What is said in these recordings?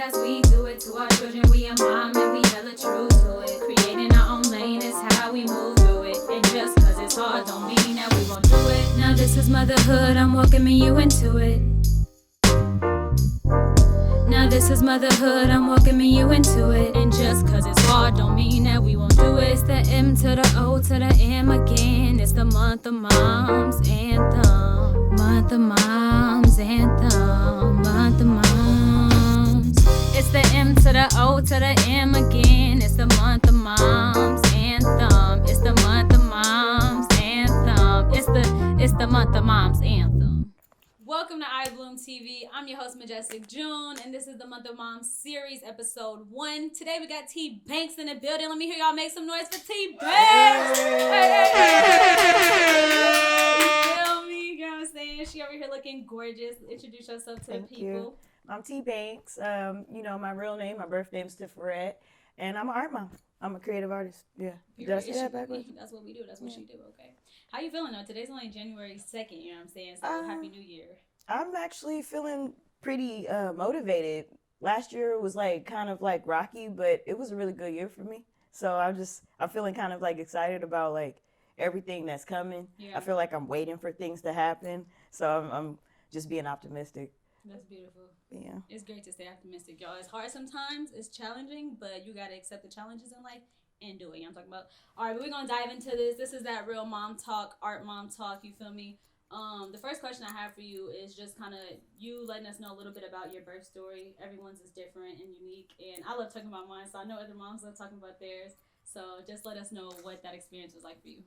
as we do it to our children. We a mom and we hella true to it. Creating our own lane is how we move through it. And just cause it's hard don't mean that we won't do it. Now this is motherhood, I'm welcoming you into it. Now this is motherhood, I'm welcoming you into it. And just cause it's hard don't mean that we won't do it. It's the M to the O to the M again. It's the month of moms anthem. Month of moms anthem. Month of moms. It's the M to the O to the M again. It's the month of moms anthem. It's the month of moms anthem. It's the month of moms anthem. Welcome to iBloom TV. I'm your host, Majestic June, and this is the Month of Moms series, episode 1. Today we got T Banks in the building. Let me hear y'all make some noise for T Banks. Hey. You feel me? You know what I'm saying? She over here looking gorgeous. Introduce yourself to the people. You. I'm T Banks. My real name, my birth name is Tiferet, and I'm an art mom. I'm a creative artist. Yeah. Did I say that backwards? That's what we do. That's what she do. Okay. How you feeling though? Today's only January 2nd. You know what I'm saying? So Happy New Year. I'm actually feeling pretty motivated. Last year was kind of rocky, but it was a really good year for me. So I'm feeling kind of excited about everything that's coming. Yeah. I feel like I'm waiting for things to happen. So I'm just being optimistic. That's beautiful. Yeah. It's great to stay optimistic, y'all. It's hard sometimes. It's challenging, but you got to accept the challenges in life and do it. You know what I'm talking about? All right, but we're going to dive into this. This is that real mom talk, art mom talk. You feel me? The first question I have for you is just kind of you letting us know a little bit about your birth story. Everyone's is different and unique, and I love talking about mine, so I know other moms love talking about theirs. So just let us know what that experience was like for you.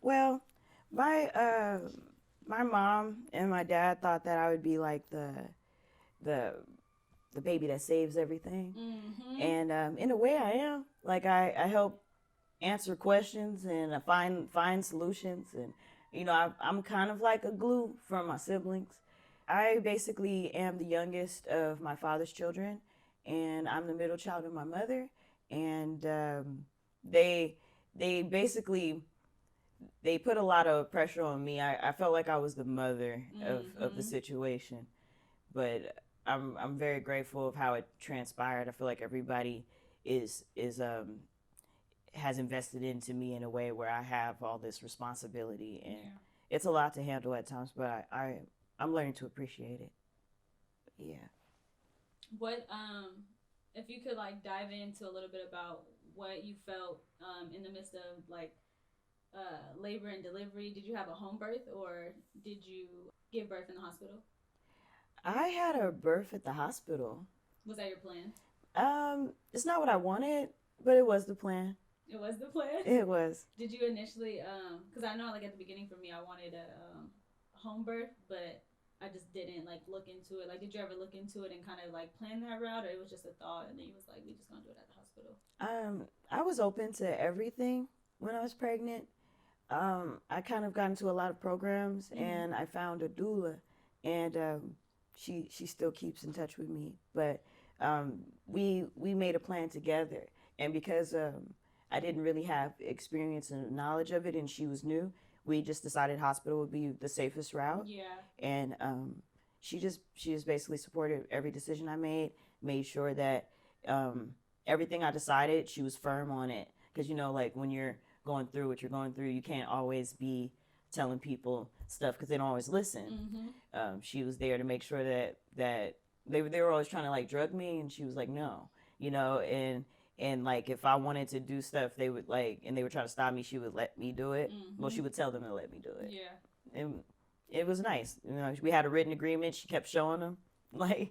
Well, my mom and my dad thought that I would be like the baby that saves everything, and in a way I am. I help answer questions and I find solutions, and I'm kind of like a glue for my siblings. I basically am the youngest of my father's children, and I'm the middle child of my mother, and they put a lot of pressure on me. I felt like I was the mother of the situation, but I'm very grateful of how it transpired. I feel like everybody has invested into me in a way where I have all this responsibility, and it's a lot to handle at times, but I'm learning to appreciate it. Yeah. What if you could dive into a little bit about what you felt in the midst of labor and delivery? Did you have a home birth or did you give birth in the hospital? I had a birth at the hospital. Was that your plan? It's not what I wanted, but it was the plan. It was the plan? It was. Did you initially, because I know at the beginning for me, I wanted a home birth, but I just didn't look into it. Did you ever look into it and kind of plan that route, or it was just a thought and then you was like, we just gonna do it at the hospital? I was open to everything when I was pregnant. I kind of got into a lot of programs, and I found a doula, and she still keeps in touch with me. But we made a plan together, and because I didn't really have experience and knowledge of it, and she was new, we just decided hospital would be the safest route. Yeah. And she just basically supported every decision I made sure that everything I decided, she was firm on it. Because when you're going through what you're going through, you can't always be telling people stuff because they don't always listen. She was there to make sure that they were always trying to drug me, and she was like, no, and if I wanted to do stuff, they would and they were trying to stop me, she would let me do it. Well, she would tell them to let me do it. Yeah. And it was nice. We had a written agreement. She kept showing them, what it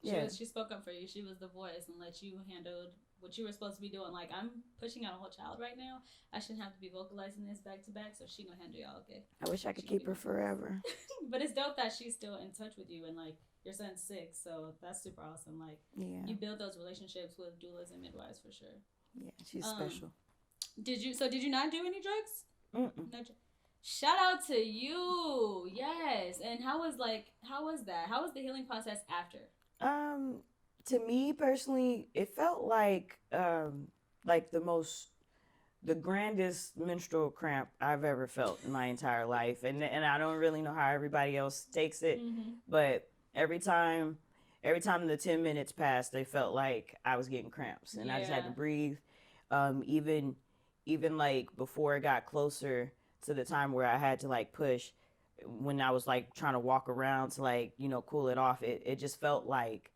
is. She spoke up for you. She was the voice and let you handle what you were supposed to be doing. I'm pushing out a whole child right now. I shouldn't have to be vocalizing this back to back, so she gonna handle y'all, okay? I wish I could keep her forever. But it's dope that she's still in touch with you, and your son's 6, so that's super awesome. You build those relationships with doulas and midwives for sure. Yeah, she's special. Did you not do any drugs? No. Shout out to you. Yes. And how was that? How was the healing process after? To me personally, it felt like the grandest menstrual cramp I've ever felt in my entire life, and I don't really know how everybody else takes it, but every time every time the 10 minutes passed, they felt like I was getting cramps, and I just had to breathe. Even like before it got closer to the time where I had to like push, when I was like trying to walk around to like cool it off, it just felt like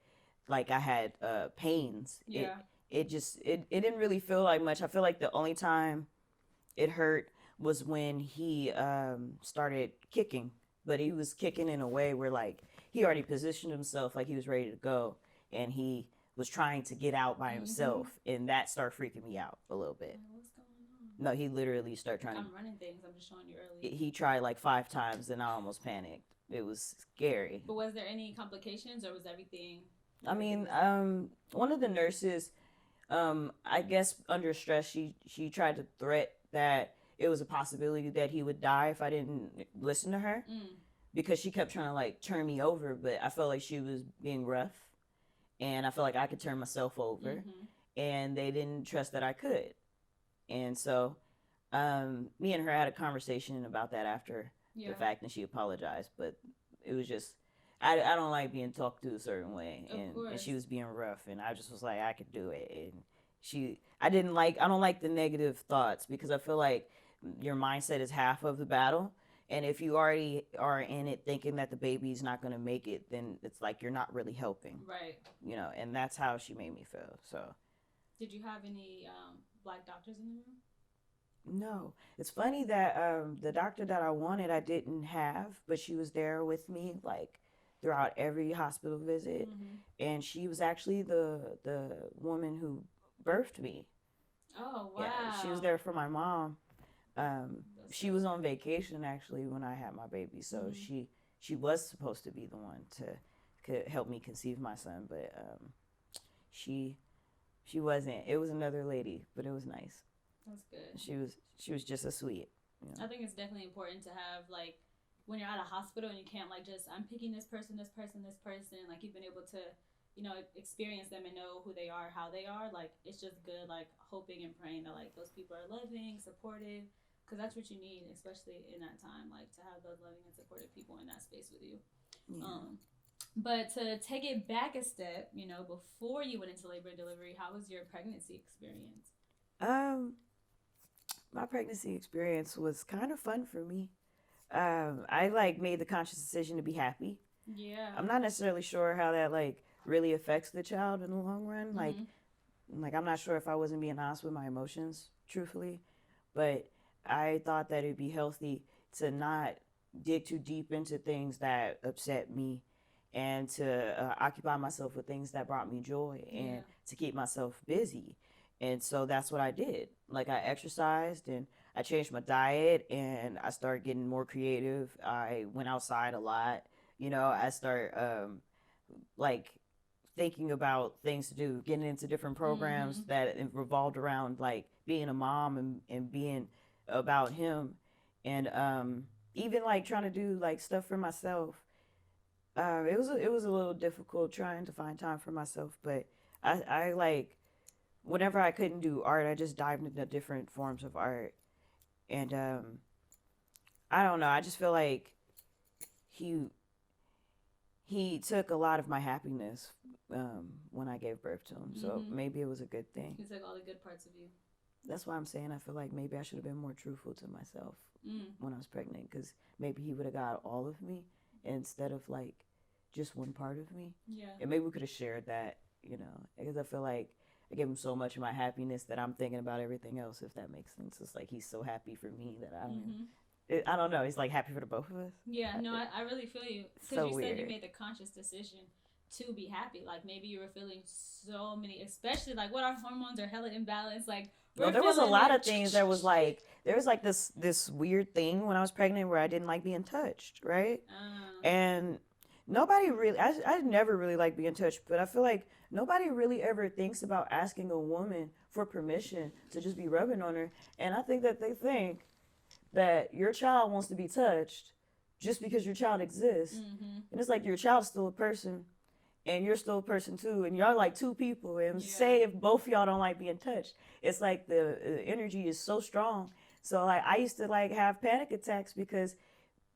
I had pains. It didn't really feel like much. I feel like the only time it hurt was when he started kicking, but he was kicking in a way where like he already positioned himself like he was ready to go, and he was trying to get out by himself, and that started freaking me out a little bit. What's going on? No, he literally started trying. I'm running things. I'm just showing you early. He tried like 5 times, and I almost panicked. It was scary. But was there any complications, or was everything? I mean, one of the nurses, I guess under stress, she tried to threat that it was a possibility that he would die if I didn't listen to her, because she kept trying to like turn me over, but I felt like she was being rough, and I felt like I could turn myself over, and they didn't trust that I could. And so me and her had a conversation about that after the fact, and she apologized, but it was just, I don't like being talked to a certain way, and she was being rough, and I just was like, I could do it. And I don't like the negative thoughts, because I feel like your mindset is half of the battle. And if you already are in it thinking that the baby's not going to make it, then it's like you're not really helping. Right. And that's how she made me feel. So. Did you have any Black doctors in the room? No. It's funny that the doctor that I wanted, I didn't have, but she was there with me like throughout every hospital visit. And she was actually the woman who birthed me. Oh, wow. Yeah, she was there for my mom. She was on vacation actually when I had my baby, so she was supposed to be the one to help me conceive my son, but she wasn't. It was another lady, but it was nice. That's good. She was just a sweet. I think it's definitely important to have like, when you're at a hospital and you can't like just, I'm picking this person, like you've been able to experience them and know who they are, how they are. Like it's just good, like hoping and praying that like those people are loving, supportive, because that's what you need, especially in that time, like to have those loving and supportive people in that space with you. But to take it back a step, before you went into labor and delivery, how was your pregnancy experience? My pregnancy experience was kind of fun for me. I like made the conscious decision to be happy. Yeah. I'm not necessarily sure how that like really affects the child in the long run. Like I'm not sure if I wasn't being honest with my emotions, truthfully, but I thought that it'd be healthy to not dig too deep into things that upset me, and to occupy myself with things that brought me joy, and to keep myself busy. And so that's what I did. Like I exercised, and I changed my diet, and I started getting more creative. I went outside a lot. I started like thinking about things to do, getting into different programs that revolved around like being a mom and being about him, and even like trying to do like stuff for myself. It was a little difficult trying to find time for myself, but I like, whenever I couldn't do art, I just dived into different forms of art, and I don't know, I just feel like he took a lot of my happiness when I gave birth to him, so maybe it was a good thing. He took all the good parts of you. That's why I'm saying I feel like maybe I should have been more truthful to myself when I was pregnant, because maybe he would have got all of me instead of like just one part of me. Yeah. And maybe we could have shared that, because I feel like I gave him so much of my happiness that I'm thinking about everything else, if that makes sense. It's like he's so happy for me that I don't know. He's like happy for the both of us. Yeah, no, I really feel you. Because so you weird. Said you made the conscious decision to be happy. Like maybe you were feeling so many, especially like what our hormones are hella imbalanced. Like there was a lot of things. There was like this weird thing when I was pregnant where I didn't like being touched, right? And nobody really, I never really liked being touched, but I feel like nobody really ever thinks about asking a woman for permission to just be rubbing on her. And I think that they think that your child wants to be touched just because your child exists. And it's like your child's still a person, and you're still a person too, and y'all like two people. And say if both of y'all don't like being touched, it's like the energy is so strong. So like I used to like have panic attacks because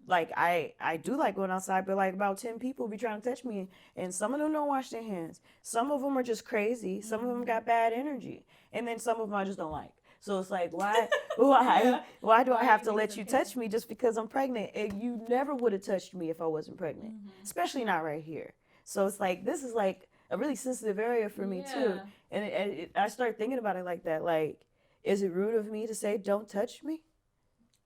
like I do like going outside, but like about 10 people be trying to touch me, and some of them don't wash their hands. Some of them are just crazy. Some of them got bad energy, and then some of them I just don't like. So it's like, why do I have to let you touch me just because I'm pregnant? And you never would have touched me if I wasn't pregnant, especially not right here. So it's like, this is like a really sensitive area for me too. And I start thinking about it like that. Like, is it rude of me to say, don't touch me?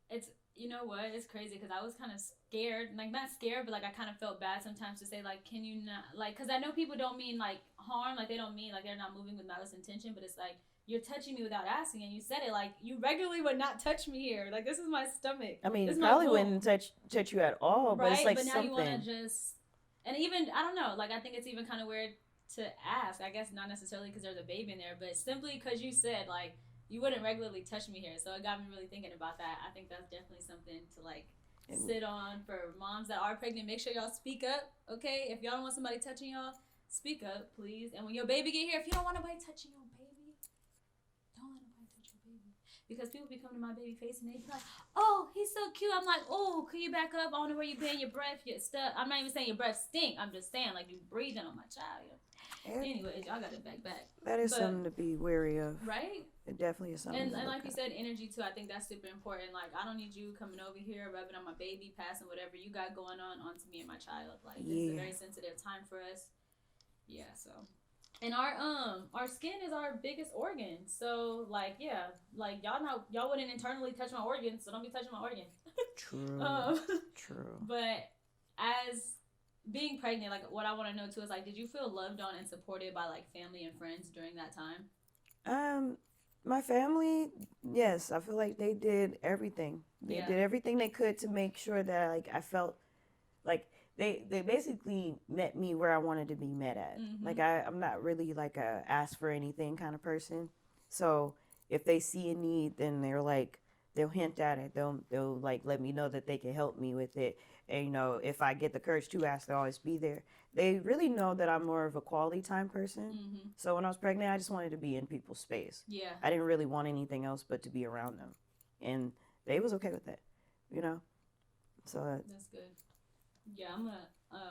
It's, you know what? It's crazy because I was kind of scared, like not scared, but like I kind of felt bad sometimes to say like, can you not, like, because I know people don't mean like harm, like they don't mean like they're not moving with malice intention, but it's like, you're touching me without asking, and you said it like you regularly would not touch me here. Like, this is my stomach. I mean, this probably wouldn't touch you at all, right? But it's like but now something. You want to just, and even I don't know. Like, I think it's even kind of weird to ask. I guess not necessarily because there's a baby in there, but simply because you said like you wouldn't regularly touch me here. So it got me really thinking about that. I think that's definitely something to like sit on for moms that are pregnant. Make sure y'all speak up, okay? If y'all don't want somebody touching y'all, speak up, please. And when your baby get here, if you don't want nobody touching your baby, don't let nobody touch your baby. Because people be coming to my baby face and they be like, oh, he's so cute. I'm like, oh, can you back up? I don't know where you been, your breath, your stuff. I'm not even saying your breath stink. I'm just saying, like, you breathing on my child. Anyways, y'all got it back. That is something to be wary of. Right? It definitely is something. And like you said, energy too. I think that's super important. Like, I don't need you coming over here, rubbing on my baby, passing whatever you got going on onto me and my child. Like, it's a very sensitive time for us. Yeah, so. And our skin is our biggest organ. So like, yeah, like y'all wouldn't internally touch my organs, so don't be touching my organs. True. True. But as being pregnant, like what I want to know too is like, did you feel loved on and supported by like family and friends during that time? My family, yes, I feel like they did everything. They did everything they could to make sure that like I felt like they basically met me where I wanted to be met at. Like I'm not really like a ask for anything kind of person. So if they see a need, then they'll hint at it. They'll like let me know that they can help me with it. And you know, if I get the courage to ask, they'll always be there. They really know that I'm more of a quality time person. So when I was pregnant, I just wanted to be in people's space. Yeah. I didn't really want anything else but to be around them. And they was okay with that, you know? So that's good. Yeah, I'm gonna.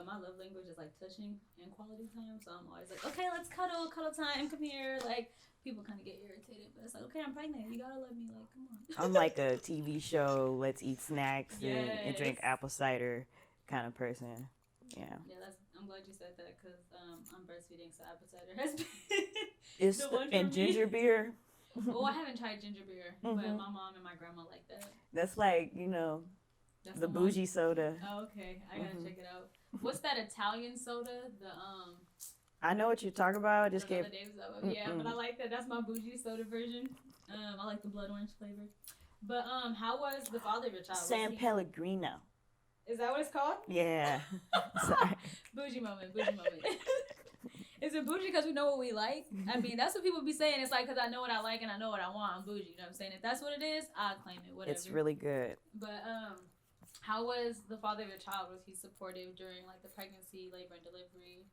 My love language is like touching and quality time. So I'm always like, okay, let's cuddle time. Come here. Like, people kind of get irritated, but it's like, okay, I'm pregnant. You gotta love me. Like, come on. I'm like a TV show. Let's eat snacks and drink apple cider kind of person. Yeah. Yeah, I'm glad you said that because I'm breastfeeding, so apple cider has been it's the one and ginger beer. Well, I haven't tried ginger beer, but my mom and my grandma like that. That's like, you know. That's the bougie soda. Oh, okay. I gotta check it out. What's that Italian soda? I know what you're talking about. I just gave. Yeah, but I like that. That's my bougie soda version. I like the blood orange flavor. But how was the father of your child? San Pellegrino. Is that what it's called? Yeah. Sorry. Bougie moment. Is it bougie because we know what we like? I mean, that's what people be saying. It's like, because I know what I like and I know what I want. I'm bougie. You know what I'm saying? If that's what it is, I'll claim it. Whatever. It's really good. But how was the father of your child? Was he supportive during like the pregnancy, labor, and delivery?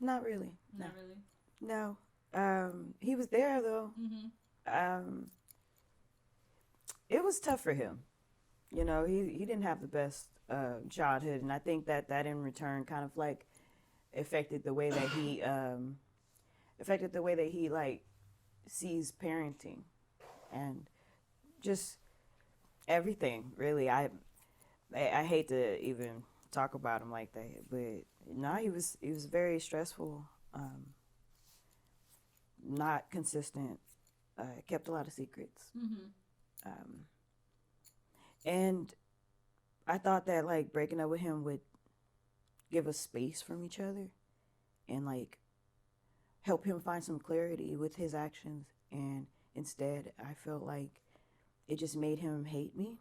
Not really. Not really. No. He was there though. It was tough for him. You know, he didn't have the best childhood, and I think that in return kind of like affected the way that he like sees parenting, and just everything really. I hate to even talk about him like that, but no, he was very stressful, not consistent, kept a lot of secrets, and I thought that like breaking up with him would give us space from each other and like help him find some clarity with his actions, and instead I felt like it just made him hate me.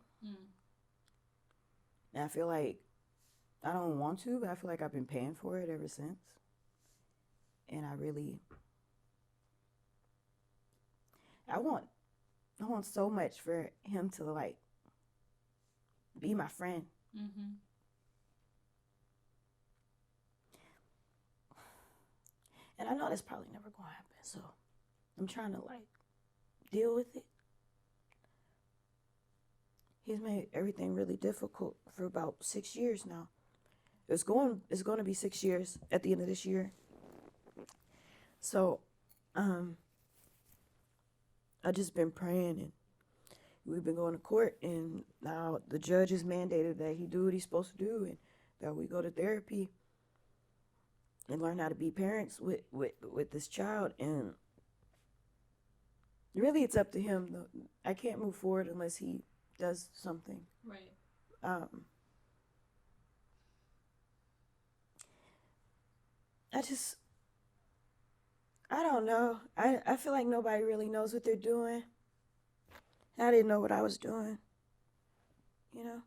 And I feel like I don't want to, but I feel like I've been paying for it ever since. And I want so much for him to like be my friend. And I know that's probably never gonna happen, so I'm trying to like deal with it. he's made everything really difficult for about 6 years now. It's going to be 6 years at the end of this year. So, I just been praying, and we've been going to court, and now the judge has mandated that he do what he's supposed to do, and that we go to therapy and learn how to be parents with this child. And really, it's up to him. Though. I can't move forward unless he does something. Right. I don't know. I feel like nobody really knows what they're doing. I didn't know what I was doing. You know?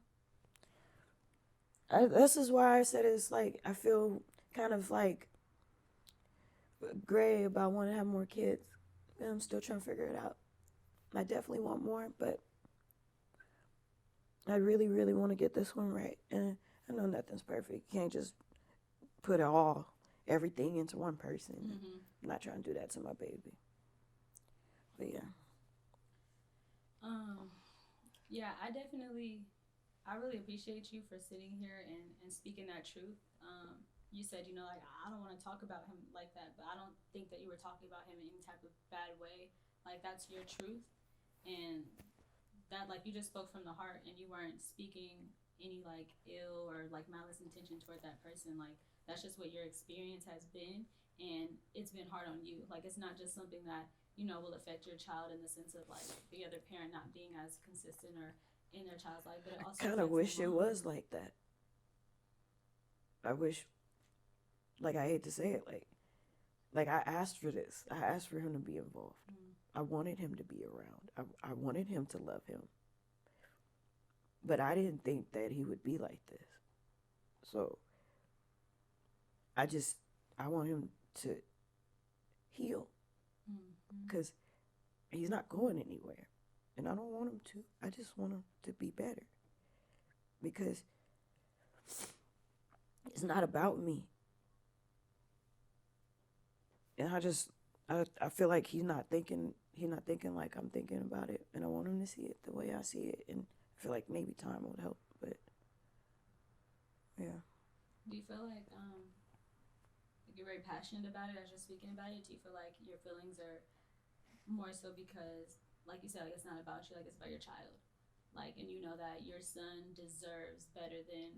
This is why I said it's like, I feel kind of like gray about wanting to have more kids. I'm still trying to figure it out. I definitely want more, but I really, really want to get this one right. And I know nothing's perfect. You can't just put everything into one person. Mm-hmm. I'm not trying to do that to my baby. But yeah. Yeah, I really appreciate you for sitting here and speaking that truth. You said, like, I don't want to talk about him like that, but I don't think that you were talking about him in any type of bad way. Like, that's your truth. And that, like, you just spoke from the heart, and you weren't speaking any, like, ill or, like, malice intention toward that person. Like, that's just what your experience has been, and it's been hard on you. Like, it's not just something that, will affect your child in the sense of, like, the other parent not being as consistent or in their child's life, but it also I kind of wish it was like that. I wish, like, I hate to say it, like I asked for this. I asked for him to be involved. I wanted him to be around. I wanted him to love him. But I didn't think that he would be like this. So, I want him to heal. Because he's not going anywhere. And I don't want him to. I just want him to be better. Because it's not about me. And I feel like he's not thinking like I'm thinking about it. And I want him to see it the way I see it. And I feel like maybe time would help. But, yeah. Do you feel like you're very passionate about it as you're speaking about it? Do you feel like your feelings are more so because, like you said, like, it's not about you, like, it's about your child, like, and you know that your son deserves better than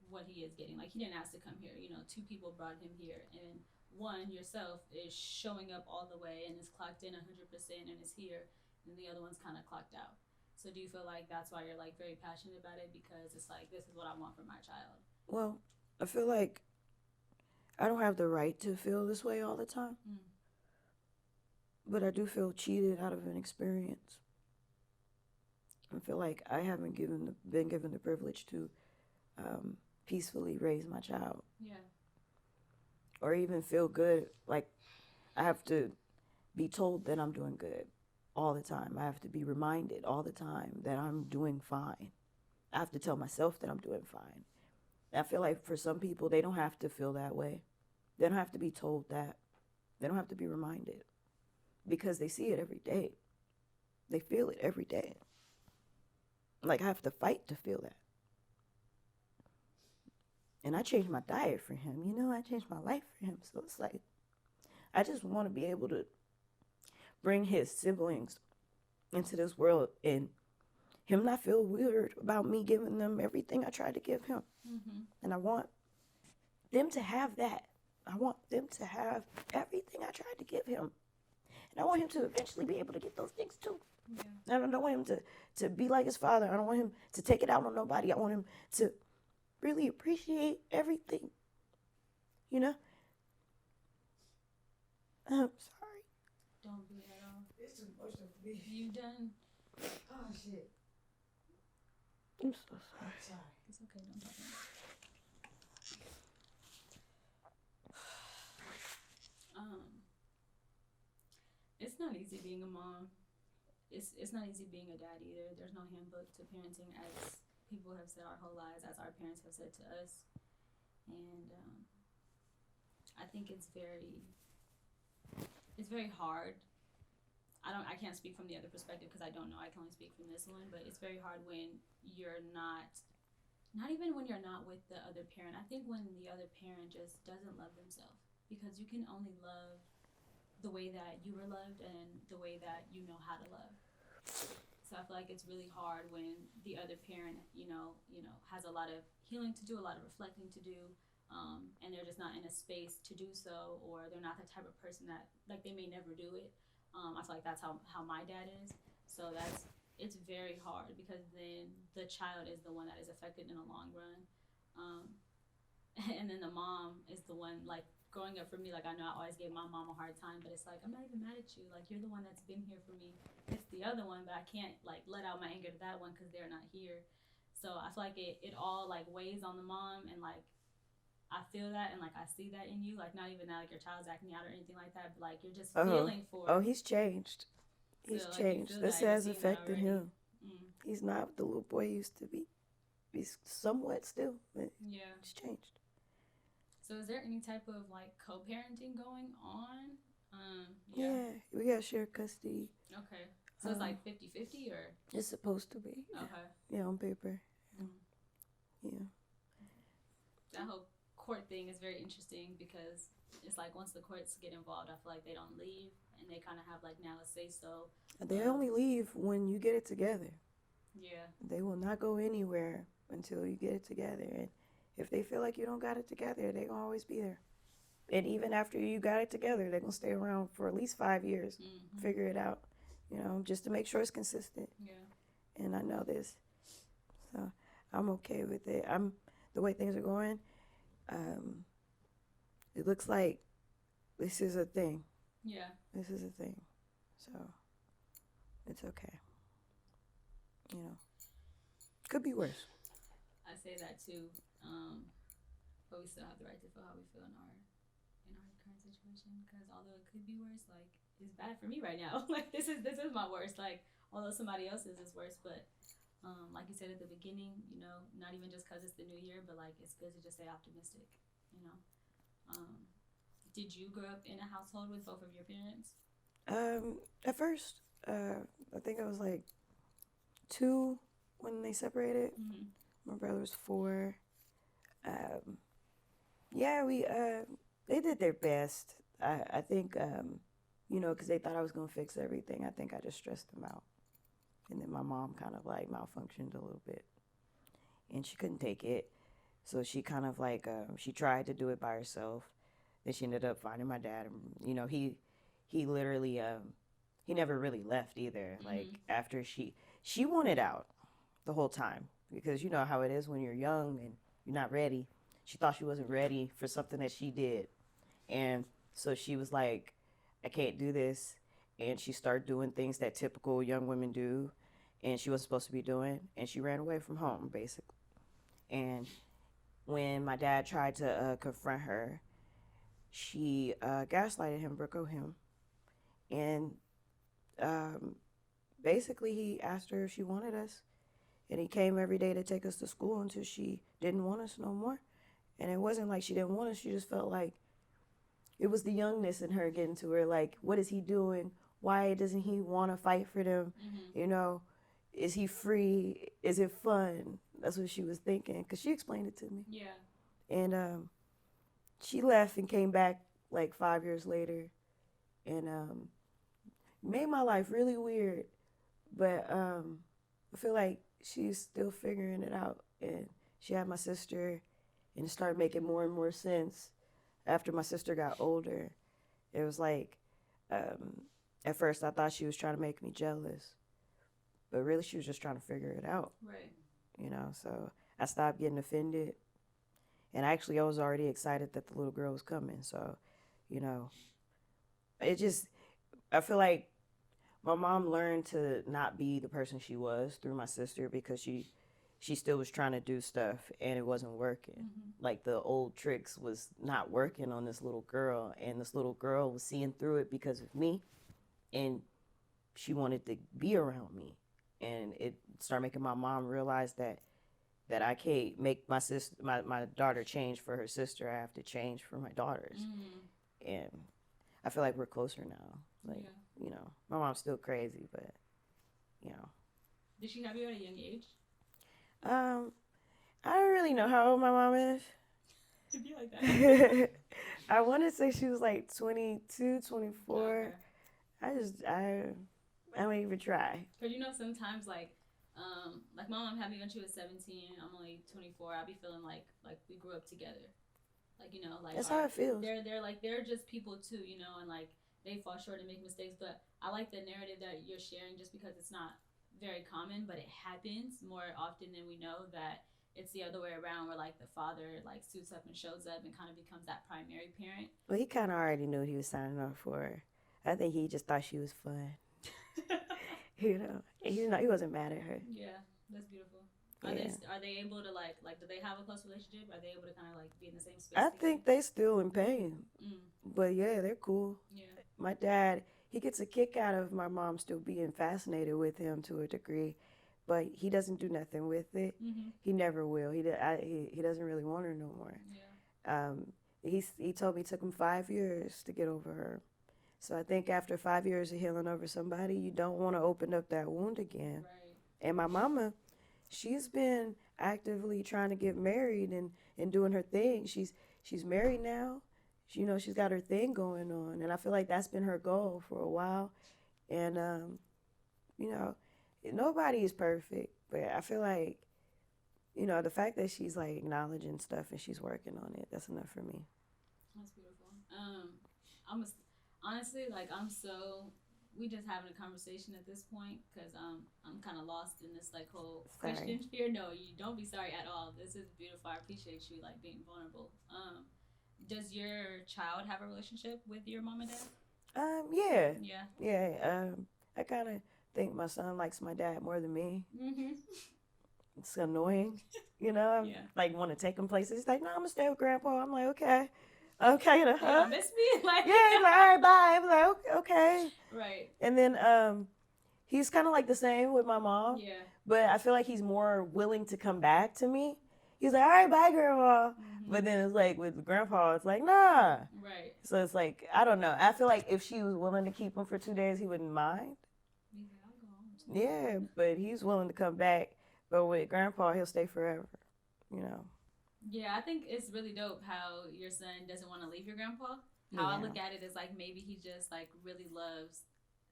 what he is getting. Like, he didn't ask to come here. Two people brought him here, and one, yourself, is showing up all the way and is clocked in 100% and is here, and the other one's kind of clocked out. So do you feel like that's why you're, like, very passionate about it, because it's like, this is what I want for my child? Well, I feel like I don't have the right to feel this way all the time. But I do feel cheated out of an experience. I feel like I haven't been given the privilege to peacefully raise my child. Yeah. Or even feel good. Like, I have to be told that I'm doing good all the time. I have to be reminded all the time that I'm doing fine. I have to tell myself that I'm doing fine. And I feel like for some people, they don't have to feel that way. They don't have to be told that. They don't have to be reminded. Because they see it every day. They feel it every day. Like, I have to fight to feel that. And I changed my diet for him. I changed my life for him. So it's like, I just want to be able to bring his siblings into this world and him not feel weird about me giving them everything I tried to give him. And I want them to have that. I want them to have everything I tried to give him. And I want him to eventually be able to get those things too. Yeah. I don't want him to be like his father. I don't want him to take it out on nobody. I want him to really appreciate everything. I'm sorry. Don't be at all. It's emotional for me. You done? Oh, shit. I'm so sorry. It's okay. Don't talk about it. It's not easy being a mom. It's not easy being a dad either. There's no handbook to parenting, as people have said our whole lives, as our parents have said to us. And I think it's very hard. I can't speak from the other perspective because I don't know. I can only speak from this one, but it's very hard when you're not even when you're not with the other parent. I think when the other parent just doesn't love themselves, because you can only love the way that you were loved and the way that you know how to love. So I feel like it's really hard when the other parent, has a lot of healing to do, a lot of reflecting to do, and they're just not in a space to do so, or they're not the type of person that, like, they may never do it. I feel like that's how my dad is. So it's very hard because then the child is the one that is affected in the long run. Um, and then the mom is the one, like, growing up for me, like, I know I always gave my mom a hard time, but it's like, I'm not even mad at you. Like, you're the one that's been here for me. It's the other one, but I can't, like, let out my anger to that one because they're not here. So I feel like it all, like, weighs on the mom, and, like, I feel that, and, like, I see that in you. Like, not even that, like, your child's acting out or anything like that, but, like, you're just feeling for Oh, he's changed. He's changed. This has affected him. He's not the little boy he used to be. He's somewhat still, but Yeah. he's changed. So is there any type of, like, co-parenting going on? Yeah, we got shared custody. Okay. So it's like 50-50 or? It's supposed to be. Okay. Yeah, on paper. Mm-hmm. Yeah. That whole court thing is very interesting because it's like once the courts get involved, I feel like they don't leave and they kind of have, like, now a say so. They only leave when you get it together. Yeah. They will not go anywhere until you get it together. And if they feel like you don't got it together, they're going to always be there. And even after you got it together, they're going to stay around for at least 5 years, figure it out, just to make sure it's consistent. Yeah. And I know this. So I'm okay with it. The way things are going, it looks like this is a thing. Yeah. This is a thing. So it's okay. Could be worse. I say that too. But we still have the right to feel how we feel in our current situation, because although it could be worse, like, it's bad for me right now. Like, this is my worst. Like, although somebody else's is worse, but like you said at the beginning, not even just because it's the new year, but, like, it's good to just stay optimistic. Did you grow up in a household with both of your parents? At first, I think I was like 2 when they separated. Mm-hmm. My brother was 4. They did their best. I think, because they thought I was going to fix everything. I think I just stressed them out. And then my mom kind of, like, malfunctioned a little bit. And she couldn't take it. So she kind of, like, she tried to do it by herself. Then she ended up finding my dad. And, he literally, he never really left either. Mm-hmm. Like, after she wanted out the whole time. Because you know how it is when you're young and you're not ready. She thought she wasn't ready for something that she did. And so she was like, I can't do this. And she started doing things that typical young women do. And she wasn't supposed to be doing. And she ran away from home, basically. And when my dad tried to confront her, she gaslighted him, broke him. And basically he asked her if she wanted us. And he came every day to take us to school until she didn't want us no more. And it wasn't like she didn't want us. She just felt like it was the youngness in her getting to her. Like, what is he doing? Why doesn't he want to fight for them? Mm-hmm. Is he free? Is it fun? That's what she was thinking. Because she explained it to me. Yeah. And she left and came back like 5 years later. And made my life really weird. But I feel like she's still figuring it out. And she had my sister. And it started making more and more sense after my sister got older. It was like, at first I thought she was trying to make me jealous. But really she was just trying to figure it out. Right. So I stopped getting offended. And actually I was already excited that the little girl was coming. So, I feel like my mom learned to not be the person she was through my sister because she still was trying to do stuff and it wasn't working. Mm-hmm. Like the old tricks was not working on this little girl, and this little girl was seeing through it because of me, and she wanted to be around me. And it started making my mom realize that I can't make my daughter change for her sister. I have to change for my daughters. Mm-hmm. And I feel like we're closer now. Like, yeah. you know, my mom's still crazy, but you know. Did she have you at a young age? I don't really know how old my mom is. To be like that. I want to say she was like 22, 24. Okay. I don't even try. Cause you know sometimes like my mom had me when she was 17. I'm only 24. I be feeling like we grew up together. Like you know like That's how it feels. they're just people too, you know, and like they fall short and make mistakes. But I like the narrative that you're sharing just because it's not very common, but it happens more often than we know that it's the other way around where like the father like suits up and shows up and kind of becomes that primary parent. Well, he kind of already knew what he was signing up for. I think he just thought she was fun. You know, and, you know, he wasn't mad at her. Yeah, that's beautiful. Yeah. Are they able to like do they have a close relationship? Are they able to kind of like be in the same space? I together? think they still in pain. But yeah, they're cool. Yeah. My dad, he gets a kick out of my mom still being fascinated with him to a degree, but he doesn't do nothing with it. Mm-hmm. He never will. He doesn't really want her no more. Yeah. He told me it took him 5 years to get over her. So I think after 5 years of healing over somebody, you don't want to open up that wound again. Right. And my mama, she's been actively trying to get married and doing her thing. She's married now. You know, she's got her thing going on, and I feel like that's been her goal for a while. And you know, nobody is perfect, but I feel like, you know, the fact that she's like acknowledging stuff and she's working on it, that's enough for me. That's beautiful. Honestly, like we just having a conversation at this point because I'm kind of lost in this like whole Christian sphere. No, you don't be sorry at all. This is beautiful. I appreciate you like being vulnerable. Does your child have a relationship with your mom and dad? Yeah. I kind of think my son likes my dad more than me. Mm-hmm. It's annoying, you know. Yeah. Like want to take him places. He's like, no, I'm gonna stay with Grandpa. I'm like, okay. You know, You miss me? Like yeah, he's like, all right, bye. I'm like, okay. Right. And then he's kind of like the same with my mom. Yeah. But I feel like he's more willing to come back to me. He's like, all right, bye, Grandma. Mm-hmm. But then it's like with Grandpa, it's like, nah. Right. So it's like, I don't know. I feel like if she was willing to keep him for 2 days, he wouldn't mind. Yeah, but he's willing to come back. But with Grandpa, he'll stay forever, you know. Yeah, I think it's really dope how your son doesn't want to leave your grandpa. How I look at it is like maybe he just like really loves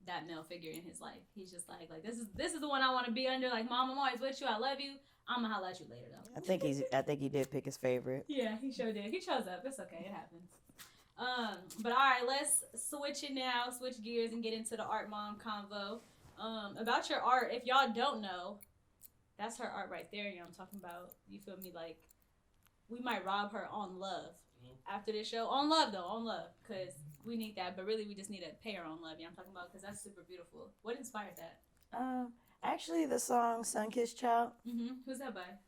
that male figure in his life. He's just like this is the one I want to be under. Like, Mom, I'm always with you. I love you. I'm gonna holla at you later though. I think he did pick his favorite. Yeah, he sure did. He chose up. It's okay. It happens. But all right, let's switch it now. Switch gears and get into the art mom convo. About your art. If y'all don't know, that's her art right there. You know what I'm talking about? You feel me? Like, we might rob her on love after this show. On love, because we need that. But really, we just need to pay her on love. You know what I'm talking about? Because that's super beautiful. What inspired that? Actually, the song "Sun-Kissed Child." Mm-hmm. Who's that by?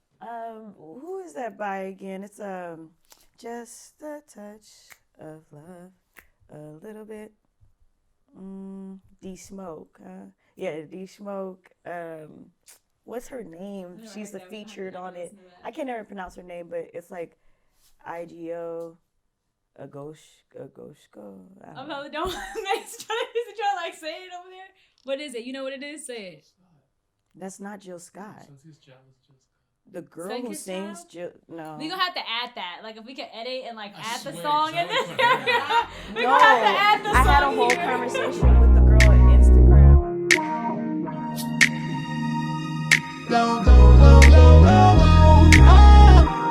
Who is that by again? It's just a touch of love, a little bit. D Smoke. Yeah, D Smoke. What's her name? She's the featured on it. I can never pronounce her name, but it's like IGO, Agoshko. I'm probably don't try like say it over there. What is it? You know what it is? Say it. That's not Jill Scott. Sun-Kissed Child is Jill Scott. The girl who sings Jill. No. We gonna have to add that. Like if we can edit and like add the swear, song in this. we gonna We gonna have to add the song. I had a whole here. conversation with the girl on Instagram.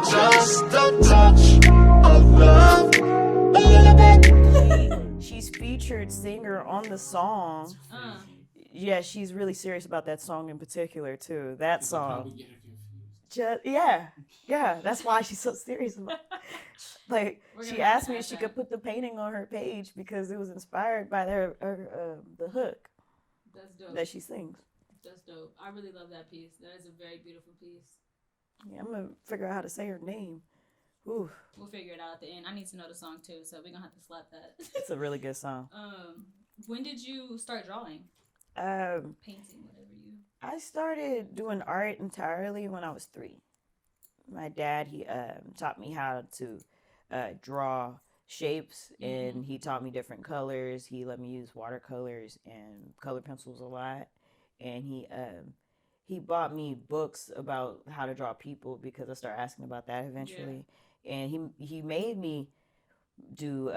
Just a touch of love, a little bit. She's featured singer on the song. Yeah, she's really serious about that song in particular too. That song. Yeah. That's why she's so serious about it. Like, she asked me if she could put the painting on her page because it was inspired by the hook. That's dope. That she sings. That's dope. I really love that piece. That is a very beautiful piece. Yeah, I'm gonna figure out how to say her name. Ooh. We'll figure it out at the end. I need to know the song too, so we're gonna have to slap that. It's a really good song. When did you start drawing? Painting, whatever you. I started doing art entirely when I was 3. My dad, he taught me how to draw shapes, and he taught me different colors. He let me use watercolors and color pencils a lot, and he bought me books about how to draw people because I started asking about that eventually. And he made me do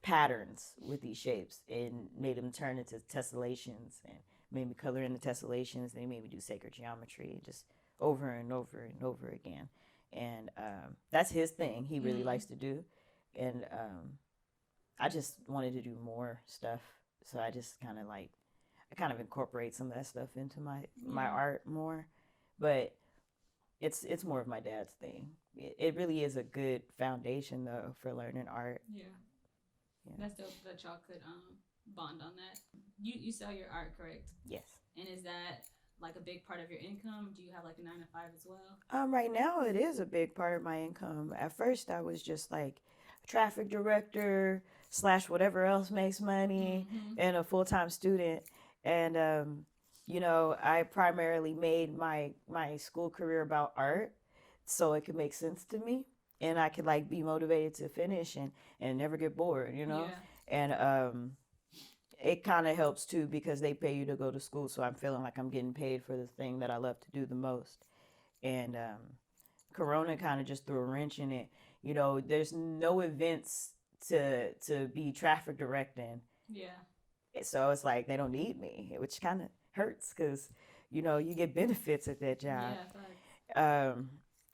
patterns with these shapes and made them turn into tessellations, and made me color in the tessellations. They made me do sacred geometry just over and over and over again. And that's his thing. He really likes to do. And I just wanted to do more stuff. So I just kind of incorporate some of that stuff into my art more. But it's more of my dad's thing. It really is a good foundation though for learning art. Yeah. That's dope that y'all could bond on that. You sell your art, correct? Yes. And is that like a big part of your income? Do you have like a 9-to-5 as well? Right now it is a big part of my income. At first I was just like traffic director / whatever else makes money, and a full-time student. And I primarily made my school career about art so it could make sense to me, and I could like be motivated to finish and never get bored, And it kind of helps too because they pay you to go to school, so I'm feeling like I'm getting paid for the thing that I love to do the most. And Corona kind of just threw a wrench in it. There's no events to be traffic directing. Yeah. So it's like they don't need me, which kind of hurts because, you get benefits at that job. Yeah.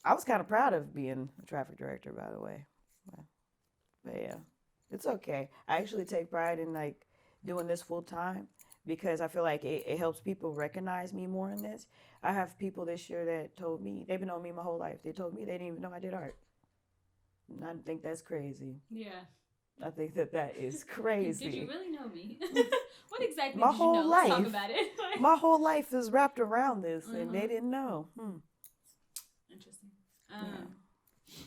I was kind of proud of being a traffic director, by the way. But yeah, it's okay. I actually take pride in like doing this full time because I feel like it helps people recognize me more in this. I have people this year that told me, they've been on me my whole life. They told me they didn't even know I did art. And I think that's crazy. Yeah. I think that is crazy. Did you really know me? What exactly My did whole you know? life. Let's talk about it. My whole life is wrapped around this, and they didn't know. Interesting.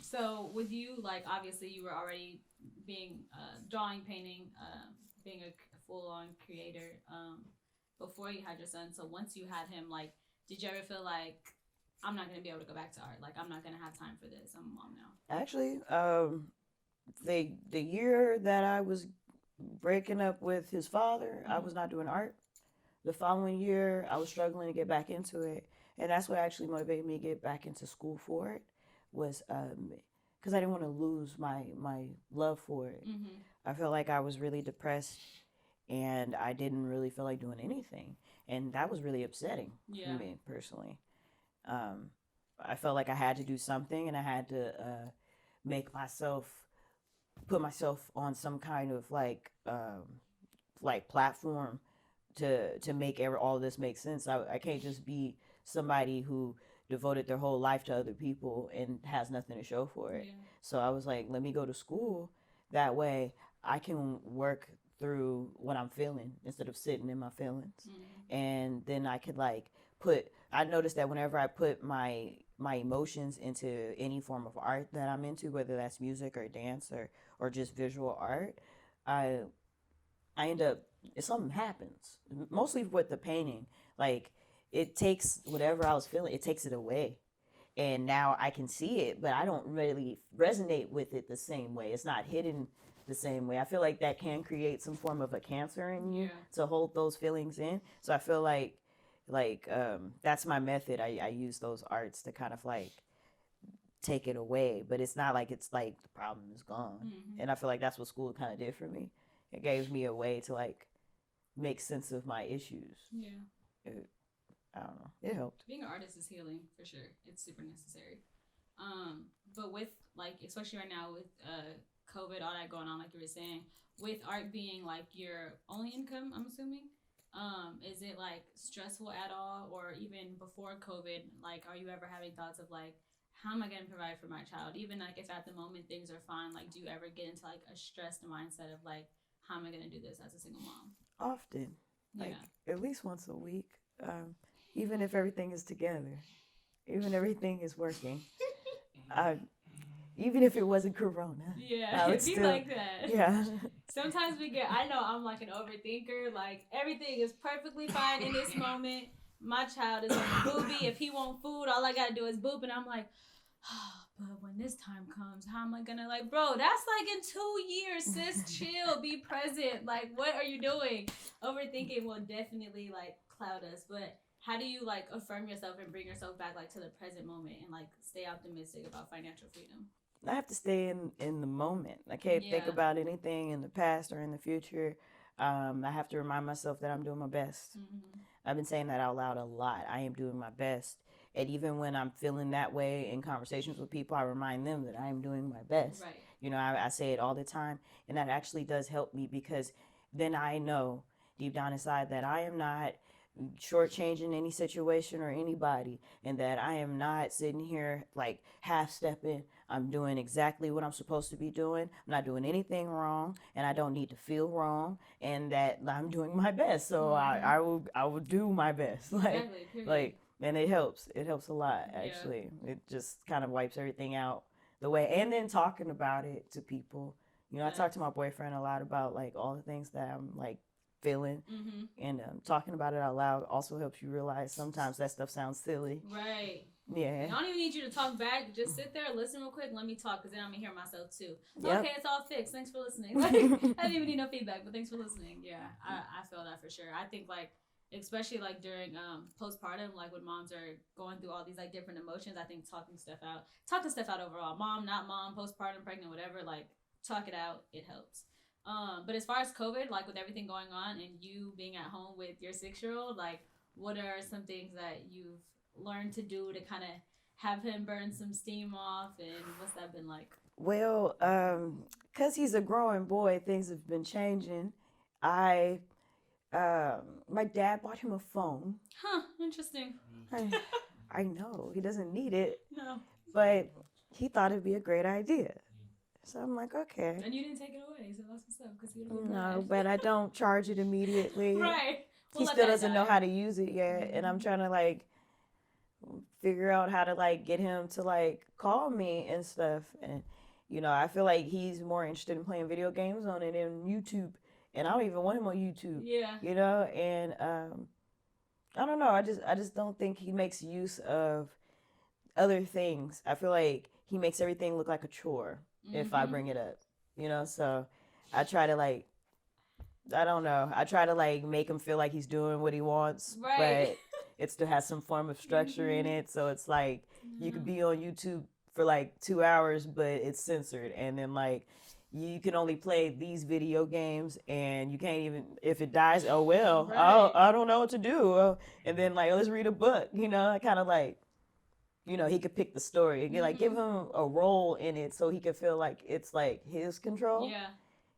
So with you, like obviously you were already being drawing, painting, being a full-on creator before you had your son. So once you had him, like, did you ever feel like I'm not gonna be able to go back to art? Like I'm not gonna have time for this. I'm a mom now. Actually, the year that I was breaking up with his father, I was not doing art. The following year, I was struggling to get back into it, and that's what actually motivated me to get back into school for it. Was because I didn't want to lose my love for it. I felt like I was really depressed, and I didn't really feel like doing anything, and that was really upsetting for me personally. I felt like I had to do something, and I had to put myself on some kind of like platform to make all this make sense. I can't just be somebody who devoted their whole life to other people and has nothing to show for it. So I was like, let me go to school. That way I can work through what I'm feeling instead of sitting in my feelings. And then I could I noticed that whenever I put my emotions into any form of art that I'm into, whether that's music or dance or just visual art, I end up, something happens. Mostly with the painting, like it takes whatever I was feeling, it takes it away. And now I can see it, but I don't really resonate with it the same way. It's not hidden the same way. I feel like that can create some form of a cancer in you to hold those feelings in. So I feel like that's my method. I use those arts to kind of like take it away, but it's not like it's like the problem is gone. And I feel like that's what school kind of did for me. It gave me a way to like make sense of my issues. I don't know. It helped. Being an artist is healing for sure. It's super necessary. But with like, especially right now with COVID, all that going on, like you were saying, with art being like your only income, I'm assuming, is it like stressful at all? Or even before COVID, like, are you ever having thoughts of like, how am I going to provide for my child? Even like if at the moment things are fine, like, do you ever get into like a stressed mindset of like, how am I going to do this as a single mom? Often, like at least once a week. Even if everything is together, even everything is working, even if it wasn't Corona. It'd be still, like that. Yeah. Sometimes I know I'm like an overthinker. Like everything is perfectly fine in this moment. My child is on the boobie. If he want food, all I gotta do is boop, and I'm like, oh, but when this time comes, how am I gonna like, bro? That's like in 2 years, sis. Chill, be present. Like, what are you doing? Overthinking will definitely like cloud us. But how do you like affirm yourself and bring yourself back like to the present moment and like stay optimistic about financial freedom? I have to stay in the moment. I can't think Yeah. about anything in the past or in the future. I have to remind myself that I'm doing my best. Mm-hmm. I've been saying that out loud a lot. I am doing my best. And even when I'm feeling that way in conversations with people, I remind them that I am doing my best. Right. You know, I say it all the time. And that actually does help me because then I know deep down inside that I am not shortchanging any situation or anybody, and that I am not sitting here like half stepping. I'm doing exactly what I'm supposed to be doing. I'm not doing anything wrong, and I don't need to feel wrong, and that I'm doing my best. So I will do my best. Exactly. Period. Like, and it helps. It helps a lot Yeah. actually. It just kind of wipes everything out the way, and then talking about it to people. You know, I talk to my boyfriend a lot about like all the things that I'm like feeling, Mm-hmm. and talking about it out loud also helps you realize sometimes that stuff sounds silly. Right. Yeah. I don't even need you to talk back. Just sit there, listen real quick, and let me talk, because then I'm gonna hear myself too. Yep. Okay, it's all fixed. Thanks for listening. Like, I didn't even need no feedback, but thanks for listening. Yeah, I feel that for sure. I think like, especially like during postpartum, like when moms are going through all these like different emotions, I think talking stuff out overall, mom, not mom, postpartum, pregnant, whatever, like talk it out, it helps. But as far as COVID, like with everything going on and you being at home with your 6-year-old, like what are some things that you've learned to do to kind of have him burn some steam off, and what's that been like? Well, because he's a growing boy, things have been changing. My dad bought him a phone. Huh, interesting. I know he doesn't need it, No. but he thought it'd be a great idea. So I'm like, okay. And you didn't take it away, so that's what's up, because he would have been No, mad. but I don't charge it immediately. Right. He still doesn't know how to use it yet, and I'm trying to like figure out how to like get him to like call me and stuff. And you know, I feel like he's more interested in playing video games on it than YouTube, and I don't even want him on YouTube. Yeah. You know, and I don't know. I just don't think he makes use of other things. I feel like he makes everything look like a chore if I bring it up. You know, so I try to like, I don't know. I try to like make him feel like he's doing what he wants, Right. but it still has some form of structure in it. So it's like you could be on YouTube for like 2 hours, but it's censored, and then like you can only play these video games, and you can't even, if it dies, oh well, Right. I don't know what to do. And then like, let's read a book. You know, I kind of like, you know, he could pick the story and like give him a role in it so he could feel like it's like his control. Yeah.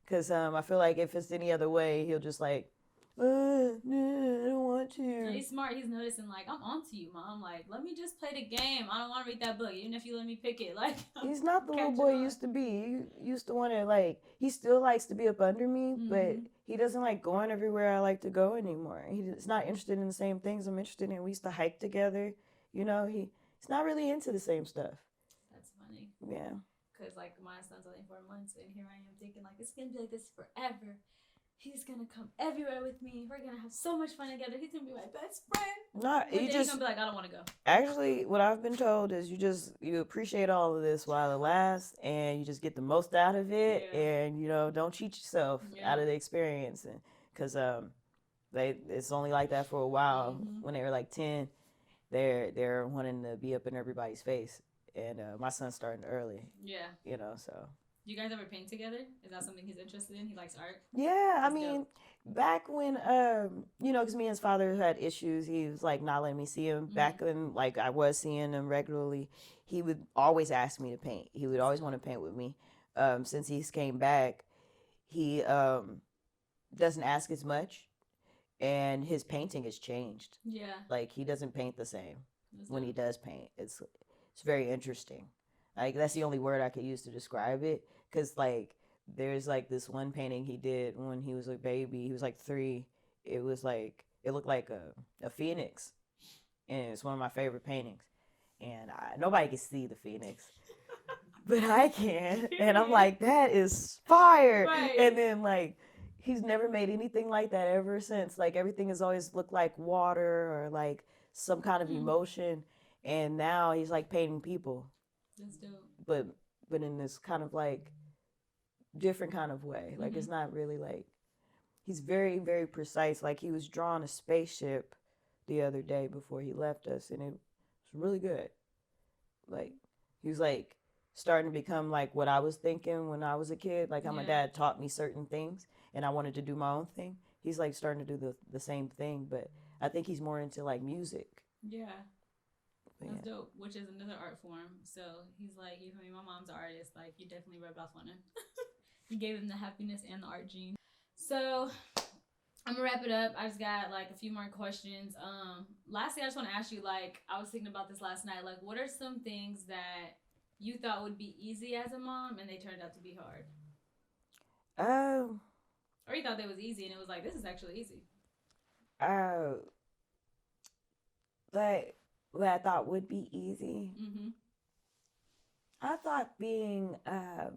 Because I feel like if it's any other way, he'll just like, nah, I don't want And to. he's smart. He's noticing, like, I'm onto you, mom. Like, let me just play the game. I don't want to read that book, even if you let me pick it. Like, He's not the little catching boy on. he used to be. He used to want to like, he still likes to be up under me, but Mhm. he doesn't like going everywhere I like to go anymore. He's not interested in the same things I'm interested in. We used to hike together. You know, he's not really into the same stuff. That's funny. Yeah. Because, like, my son's only 4 months, and here I am thinking, like, it's going to be like this forever. He's going to come everywhere with me. We're going to have so much fun together. He's going to be my best friend. Not, One you day just, he's going to be like, I don't want to go. actually, what I've been told is you appreciate all of this while it lasts, and you just get the most out of it, Yeah. and you know, don't cheat yourself Yeah. out of the experience, and because it's only like that for a while. Mhm. When they were like 10, they're wanting to be up in everybody's face, and my son's starting early, Yeah. you know, so. Do you guys ever paint together? Is that something he's interested in? He likes art? Yeah, I That's mean, back when you know, because me and his father had issues, he was like not letting me see him. Back when like I was seeing him regularly, he would always ask me to paint. He would always want to paint with me. Since he's came back, he doesn't ask as much, and his painting has changed. Yeah. Like he doesn't paint the same That's when he dope. does paint. It's very interesting. Like that's the only word I could use to describe it. Cause like there's like this one painting he did when he was a baby. He was like 3. It was like it looked like a phoenix, and it's one of my favorite paintings. And nobody can see the phoenix, but I can. And I'm like, that is fire. Right. And then like he's never made anything like that ever since. Like everything has always looked like water or like some kind of emotion. And now he's like painting people. That's dope. but in this kind of like different kind of way. Like it's not really like, he's very, very precise. Like he was drawing a spaceship the other day before he left us, and it was really good. Like he was like starting to become like what I was thinking when I was a kid, like how my dad taught me certain things and I wanted to do my own thing. He's like starting to do the same thing, but I think he's more into like music. Yeah. That's dope, which is another art form. So he's like, you feel me? My mom's an artist. Like, you definitely rubbed off on him. You gave him the happiness and the art gene. So I'm gonna wrap it up. I just got like a few more questions. Lastly, I just want to ask you, like, I was thinking about this last night. Like, what are some things that you thought would be easy as a mom and they turned out to be hard? Or you thought they was easy and it was like, this is actually easy. Like what I thought would be easy. I thought being, I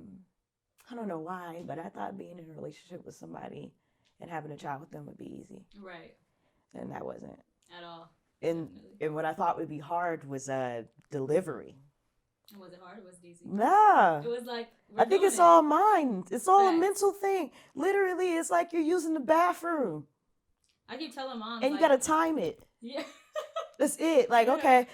don't know why, but I thought being in a relationship with somebody and having a child with them would be easy. Right. And that wasn't. At all. And what I thought would be hard was delivery. Was it hard or was it easy? Nah. It was like, I think it's all mind. It's all a mental thing. Literally, it's like you're using the bathroom. I keep telling moms. And you got to time it. Yeah. That's it. Like, okay,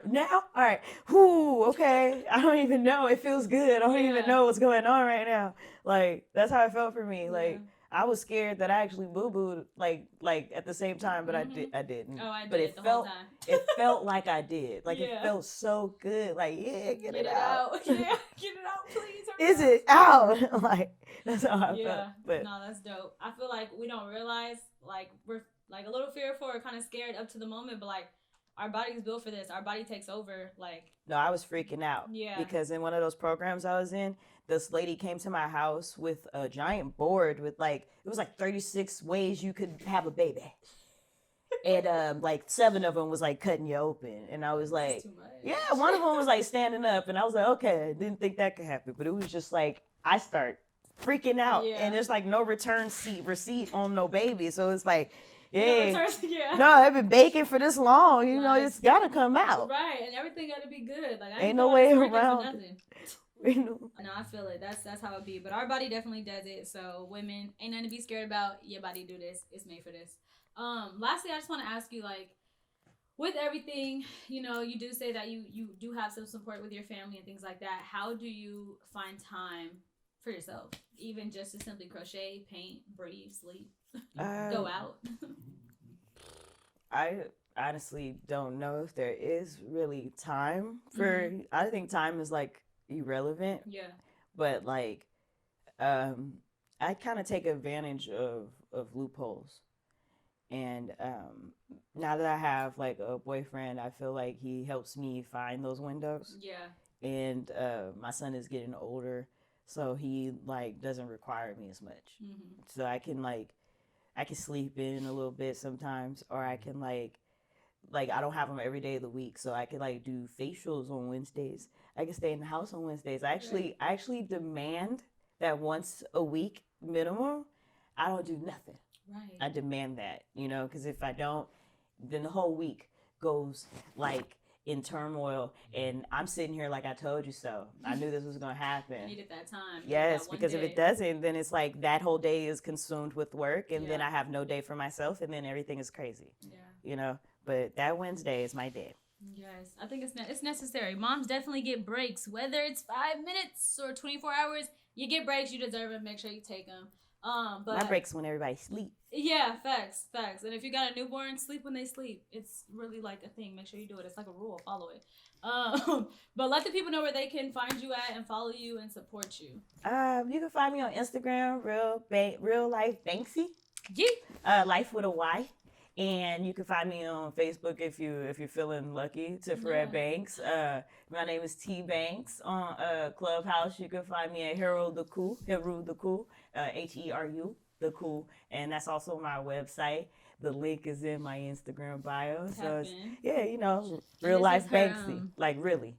now, all right. Whoo, okay. I don't even know. It feels good. I don't even know what's going on right now. Like, that's how it felt for me. Like, I was scared that I actually boo-booed, like at the same time, but I didn't. Oh, I did. But it felt, it felt like I did. Like, it felt so good. Like, get it out. Yeah, get it out, please. Is it out? Like, that's how I felt. But no, that's dope. I feel like we don't realize, like, we're like a little fearful or kind of scared up to the moment, but like, our body's built for this. Our body takes over. Like, no, I was freaking out. Yeah. Because in one of those programs I was in, this lady came to my house with a giant board with like, it was like 36 ways you could have a baby. And like 7 of them was like cutting you open. And I was like, yeah, one of them was like standing up. And I was like, okay, I didn't think that could happen. But it was just like, I start freaking out. And there's like no return receipt on no baby. So it's like, no, I've been baking for this long. You know, it's gotta come out. Right, and everything gotta be good. Like, I ain't no way around it. No, I feel it. That's how it be. But our body definitely does it. So women, ain't nothing to be scared about. Your body do this. It's made for this. Lastly, I just want to ask you, like, with everything, you know, you do say that you do have some support with your family and things like that. How do you find time for yourself, even just to simply crochet, paint, breathe, sleep, go out? I honestly don't know if there is really time for, I think time is like irrelevant. Yeah. But like, I kind of take advantage of loopholes. And now that I have like a boyfriend, I feel like he helps me find those windows. Yeah. And my son is getting older, so he like doesn't require me as much. So I can sleep in a little bit sometimes, or I can like I don't have them every day of the week, so I can like do facials on Wednesdays. I can stay in the house on Wednesdays. I actually demand that once a week minimum, I don't do nothing. Right. I demand that, you know, because if I don't, then the whole week goes like in turmoil, and I'm sitting here like I told you so. I knew this was gonna happen. I needed that time. Yes, because if it doesn't, then it's like that whole day is consumed with work, and then I have no day for myself, and then everything is crazy. Yeah. You know, but that Wednesday is my day. Yes, I think it's necessary. Moms definitely get breaks, whether it's 5 minutes or 24 hours. You get breaks, you deserve them. Make sure you take them. But my breaks when everybody sleep. Yeah, facts. And if you got a newborn, sleep when they sleep. It's really like a thing. Make sure you do it. It's like a rule. Follow it. But let the people know where they can find you at and follow you and support you. You can find me on Instagram, real life Banksy. Yeah. Life with a Y. And you can find me on Facebook if you're feeling lucky to Fred Banks. My name is T Banks on Clubhouse. You can find me at Hero the Cool, Heru the Cool, and that's also my website. The link is in my Instagram bio. So it's, you know, real life Banksy, like really.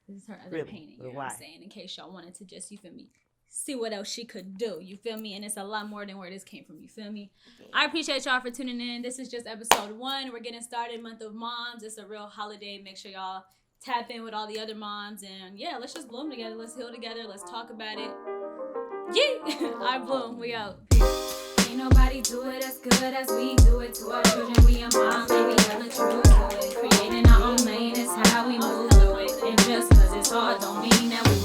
This is her other painting. You know what I'm saying? In case y'all wanted to just, you feel me, see what else she could do. You feel me? And it's a lot more than where this came from. You feel me? I appreciate y'all for tuning in. This is just episode 1. We're getting started. Month of Moms. It's a real holiday. Make sure y'all tap in with all the other moms, and yeah, let's just bloom together. Let's heal together. Let's talk about it. Yee! iBloom. We out. Peace. Ain't nobody do it as good as we do it to our children. We a mom, baby, hella true to it. Creating our own lane is how we move through it. And just cause it's hard don't mean that we